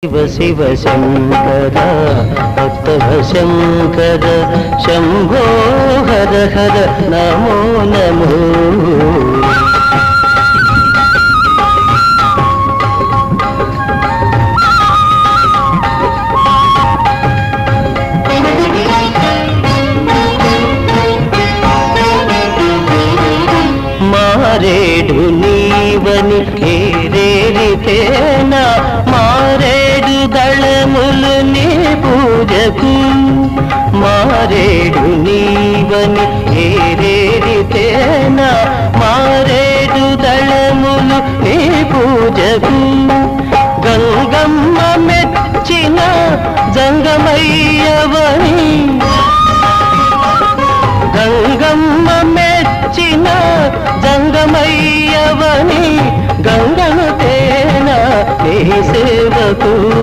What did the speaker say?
శివ శివ శంకర భక్తవ శంకర శంభో హర హర నమో నమో. మారేడు నీవని ఏరేరితేనా మారేడు దళములు నీ పూజకు. మారేడు నీవని ఏరేరితేనా మారేడు దళములు నీ పూజకు. గంగమ్మ మెచ్చిన జంగమయ్యవని గంగమ్మ మెచ్చిన జంగమయ్యవని గంగను తేనా నీ సేవకు.